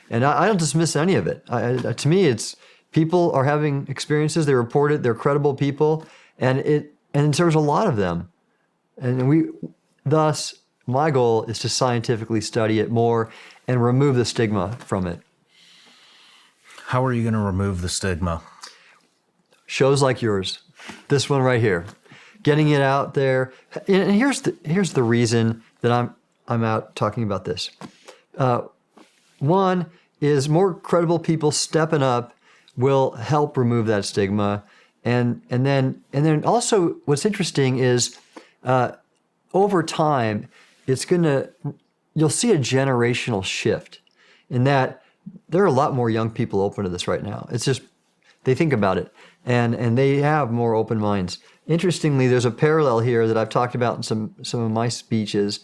And I don't dismiss any of it. To me, it's people are having experiences. They report it. They're credible people, and there's a lot of them. And thus, my goal is to scientifically study it more and remove the stigma from it. How are you going to remove the stigma? Shows like yours, this one right here, getting it out there. And here's the reason that I'm out talking about this. One is more credible people stepping up will help remove that stigma, and then also what's interesting is over time you'll see a generational shift in that there are a lot more young people open to this right now. It's just they think about it and they have more open minds. Interestingly, there's a parallel here that I've talked about in some of my speeches.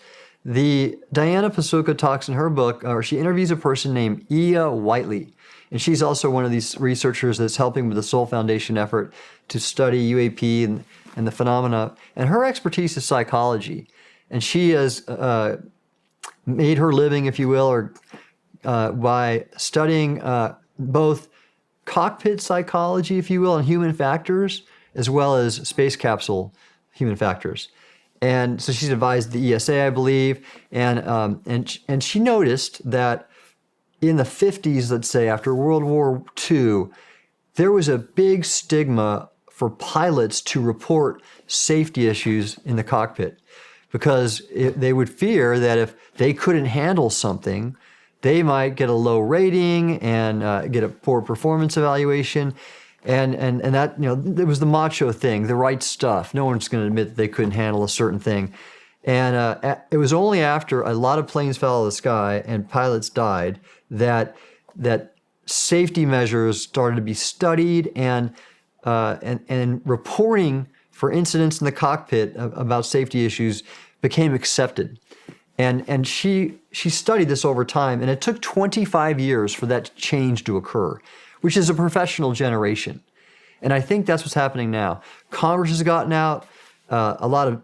Diana Pasuka talks in her book, or she interviews a person named Ia Whiteley. And she's also one of these researchers that's helping with the Soul Foundation effort to study UAP and the phenomena. And her expertise is psychology. And she has made her living, if you will, by studying both cockpit psychology, if you will, and human factors, as well as space capsule human factors. And so she's advised the ESA, I believe, and she noticed that in the 50s, let's say, after World War II, there was a big stigma for pilots to report safety issues in the cockpit because they would fear that if they couldn't handle something, they might get a low rating and get a poor performance evaluation. And that, it was the macho thing, the right stuff. No one's going to admit that they couldn't handle a certain thing. And it was only after a lot of planes fell out of the sky and pilots died that safety measures started to be studied and reporting for incidents in the cockpit about safety issues became accepted. And she studied this over time, and it took 25 years for that change to occur, which is a professional generation. And I think that's what's happening now. Congress has gotten out. A lot of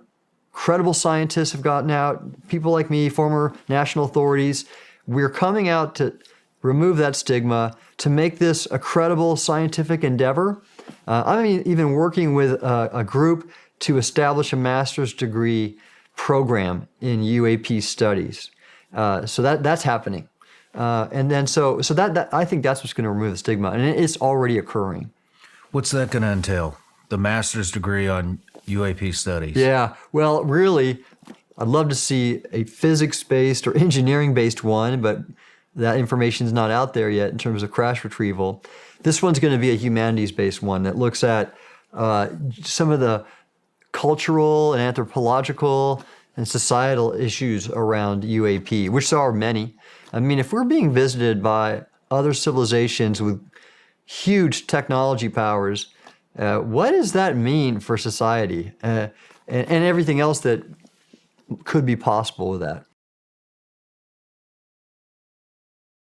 credible scientists have gotten out. People like me, former national authorities, we're coming out to remove that stigma, to make this a credible scientific endeavor. I'm even working with a group to establish a master's degree program in UAP studies. So that's happening. And then so that I think that's what's going to remove the stigma, and it's already occurring. What's that going to entail? The master's degree on UAP studies? Yeah, well, really, I'd love to see a physics-based or engineering-based one, but that information is not out there yet in terms of crash retrieval. This one's going to be a humanities-based one that looks at some of the cultural and anthropological and societal issues around UAP, which there are many. I mean, if we're being visited by other civilizations with huge technology powers, what does that mean for society and everything else that could be possible with that?